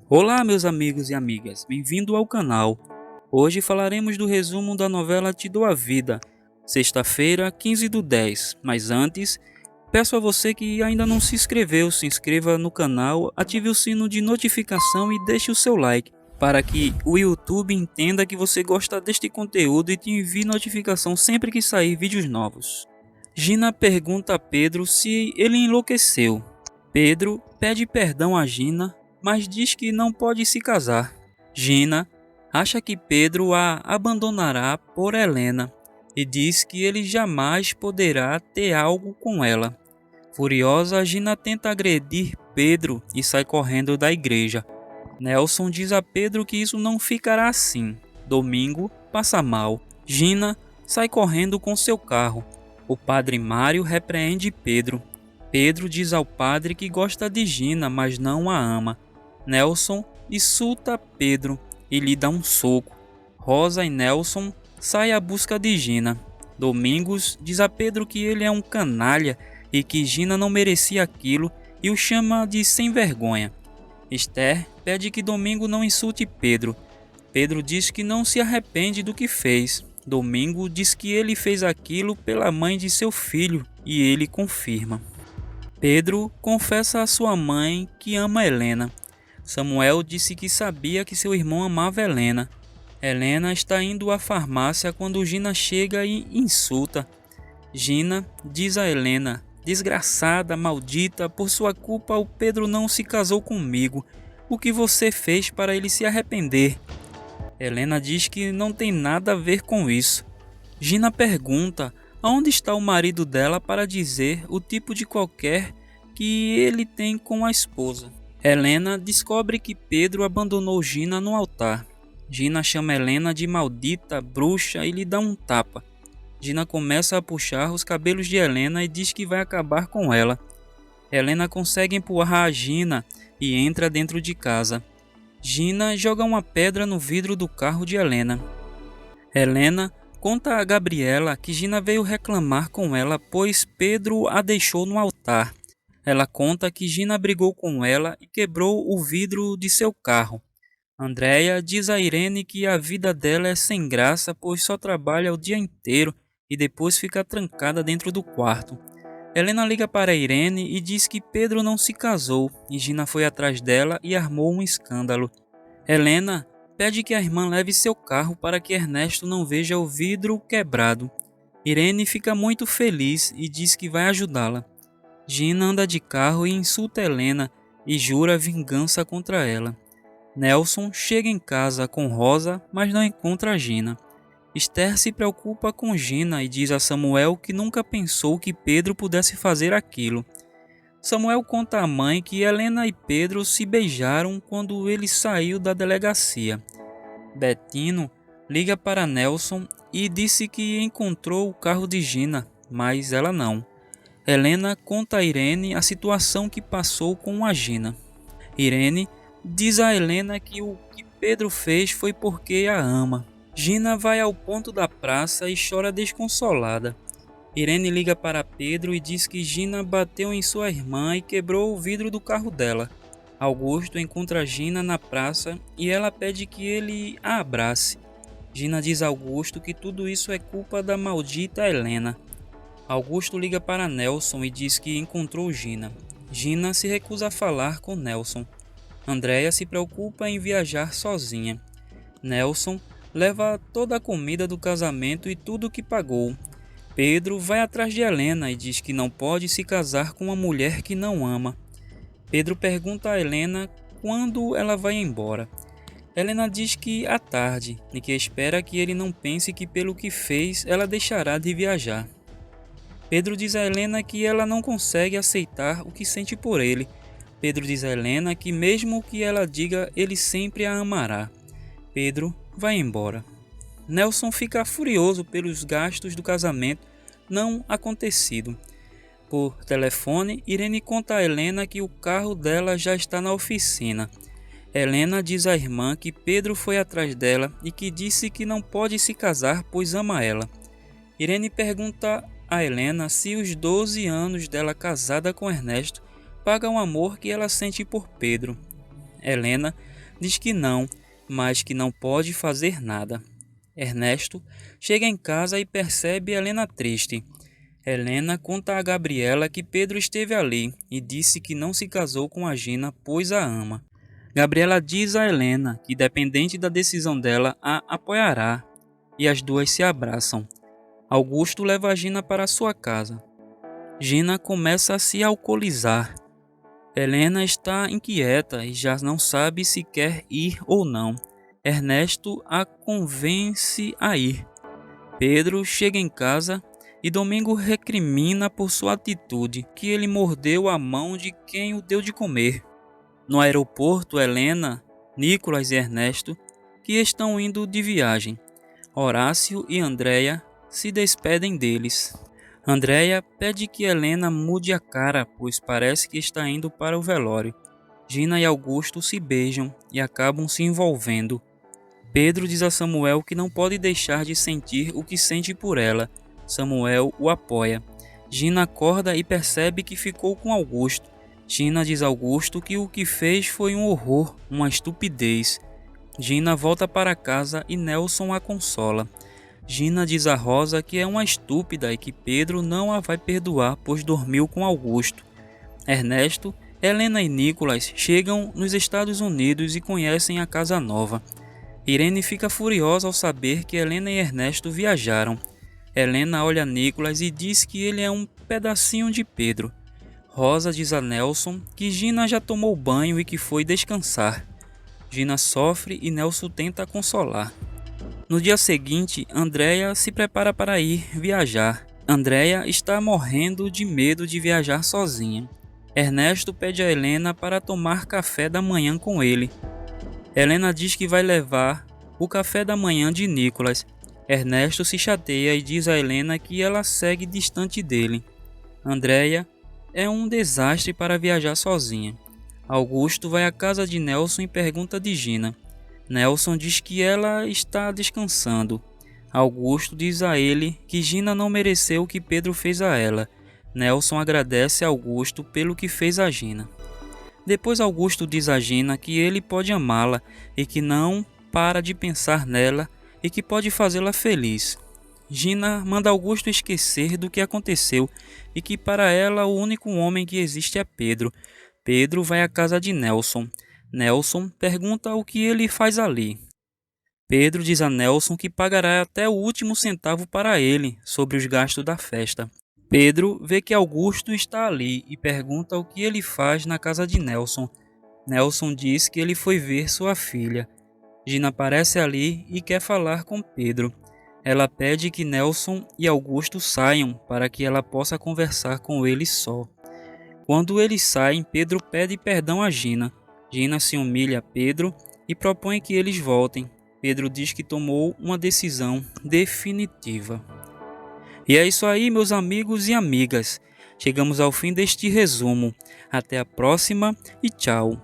Olá, meus amigos e amigas, bem-vindo ao canal. Hoje falaremos do resumo da novela Te Dou a Vida, sexta-feira, 15/10. Mas antes, peço a você que ainda não se inscreveu, se inscreva no canal, ative o sino de notificação e deixe o seu like, para que o YouTube entenda que você gosta deste conteúdo e te envie notificação sempre que sair vídeos novos. Gina pergunta a Pedro se ele enlouqueceu. Pedro pede perdão a Gina, mas diz que não pode se casar. Gina acha que Pedro a abandonará por Helena e diz que ele jamais poderá ter algo com ela. Furiosa, Gina tenta agredir Pedro e sai correndo da igreja. Nelson diz a Pedro que isso não ficará assim. Domingo passa mal. Gina sai correndo com seu carro. O padre Mário repreende Pedro. Pedro diz ao padre que gosta de Gina, mas não a ama. Nelson insulta Pedro e lhe dá um soco. Rosa e Nelson saem à busca de Gina. Domingos diz a Pedro que ele é um canalha e que Gina não merecia aquilo e o chama de sem vergonha. Esther pede que Domingo não insulte Pedro. Pedro diz que não se arrepende do que fez. Domingo diz que ele fez aquilo pela mãe de seu filho e ele confirma. Pedro confessa a sua mãe que ama Helena. Samuel disse que sabia que seu irmão amava Helena. Helena está indo à farmácia quando Gina chega e insulta. Gina diz a Helena: desgraçada, maldita, por sua culpa o Pedro não se casou comigo. O que você fez para ele se arrepender? Helena diz que não tem nada a ver com isso. Gina pergunta aonde está o marido dela para dizer o tipo de qualquer que ele tem com a esposa. Helena descobre que Pedro abandonou Gina no altar. Gina chama Helena de maldita, bruxa e lhe dá um tapa. Gina começa a puxar os cabelos de Helena e diz que vai acabar com ela. Helena consegue empurrar a Gina e entra dentro de casa. Gina joga uma pedra no vidro do carro de Helena. Helena conta a Gabriela que Gina veio reclamar com ela pois Pedro a deixou no altar. Ela conta que Gina brigou com ela e quebrou o vidro de seu carro. Andréia diz a Irene que a vida dela é sem graça pois só trabalha o dia inteiro e depois fica trancada dentro do quarto. Helena liga para Irene e diz que Pedro não se casou e Gina foi atrás dela e armou um escândalo. Helena pede que a irmã leve seu carro para que Ernesto não veja o vidro quebrado. Irene fica muito feliz e diz que vai ajudá-la. Gina anda de carro e insulta Helena e jura vingança contra ela. Nelson chega em casa com Rosa, mas não encontra Gina. Esther se preocupa com Gina e diz a Samuel que nunca pensou que Pedro pudesse fazer aquilo. Samuel conta à mãe que Helena e Pedro se beijaram quando ele saiu da delegacia. Bettino liga para Nelson e disse que encontrou o carro de Gina, mas ela não. Helena conta a Irene a situação que passou com a Gina. Irene diz a Helena que o que Pedro fez foi porque a ama. Gina vai ao ponto da praça e chora desconsolada. Irene liga para Pedro e diz que Gina bateu em sua irmã e quebrou o vidro do carro dela. Augusto encontra Gina na praça e ela pede que ele a abrace. Gina diz a Augusto que tudo isso é culpa da maldita Helena. Augusto liga para Nelson e diz que encontrou Gina. Gina se recusa a falar com Nelson. Andréia se preocupa em viajar sozinha. Nelson leva toda a comida do casamento e tudo o que pagou. Pedro vai atrás de Helena e diz que não pode se casar com uma mulher que não ama. Pedro pergunta a Helena quando ela vai embora. Helena diz que à tarde e que espera que ele não pense que pelo que fez ela deixará de viajar. Pedro diz a Helena que ela não consegue aceitar o que sente por ele. Pedro diz a Helena que mesmo o que ela diga, ele sempre a amará. Pedro vai embora. Nelson fica furioso pelos gastos do casamento não acontecido. Por telefone, Irene conta a Helena que o carro dela já está na oficina. Helena diz à irmã que Pedro foi atrás dela e que disse que não pode se casar pois ama ela. Irene pergunta a Helena se os 12 anos dela casada com Ernesto pagam o amor que ela sente por Pedro. Helena diz que não, mas que não pode fazer nada. Ernesto chega em casa e percebe Helena triste. Helena conta a Gabriela que Pedro esteve ali e disse que não se casou com a Gina pois a ama. Gabriela diz a Helena que, dependente da decisão dela, a apoiará, e as duas se abraçam. Augusto leva a Gina para sua casa. Gina começa a se alcoolizar. Helena está inquieta e já não sabe se quer ir ou não. Ernesto a convence a ir. Pedro chega em casa e Domingo recrimina por sua atitude, que ele mordeu a mão de quem o deu de comer. No aeroporto, Helena, Nicolas e Ernesto, que estão indo de viagem. Horácio e Andréia se despedem deles. Andréia pede que Helena mude a cara, pois parece que está indo para o velório. Gina e Augusto se beijam e acabam se envolvendo. Pedro diz a Samuel que não pode deixar de sentir o que sente por ela. Samuel o apoia. Gina acorda e percebe que ficou com Augusto. Gina diz a Augusto que o que fez foi um horror, uma estupidez. Gina volta para casa e Nelson a consola. Gina diz a Rosa que é uma estúpida e que Pedro não a vai perdoar pois dormiu com Augusto. Ernesto, Helena e Nicolas chegam nos Estados Unidos e conhecem a casa nova. Irene fica furiosa ao saber que Helena e Ernesto viajaram. Helena olha Nicolas e diz que ele é um pedacinho de Pedro. Rosa diz a Nelson que Gina já tomou banho e que foi descansar. Gina sofre e Nelson tenta consolar. No dia seguinte, Andréia se prepara para ir viajar. Andréia está morrendo de medo de viajar sozinha. Ernesto pede a Helena para tomar café da manhã com ele. Helena diz que vai levar o café da manhã de Nicolas. Ernesto se chateia e diz a Helena que ela segue distante dele. Andréia é um desastre para viajar sozinha. Augusto vai à casa de Nelson e pergunta de Gina. Nelson diz que ela está descansando. Augusto diz a ele que Gina não mereceu o que Pedro fez a ela. Nelson agradece a Augusto pelo que fez a Gina. Depois Augusto diz a Gina que ele pode amá-la e que não para de pensar nela e que pode fazê-la feliz. Gina manda Augusto esquecer do que aconteceu e que para ela o único homem que existe é Pedro. Pedro vai à casa de Nelson. Nelson pergunta o que ele faz ali. Pedro diz a Nelson que pagará até o último centavo para ele sobre os gastos da festa. Pedro vê que Augusto está ali e pergunta o que ele faz na casa de Nelson. Nelson diz que ele foi ver sua filha. Gina aparece ali e quer falar com Pedro. Ela pede que Nelson e Augusto saiam para que ela possa conversar com eles só. Quando eles saem, Pedro pede perdão a Gina. Gina se humilha a Pedro e propõe que eles voltem. Pedro diz que tomou uma decisão definitiva. E é isso aí, meus amigos e amigas. Chegamos ao fim deste resumo. Até a próxima e tchau.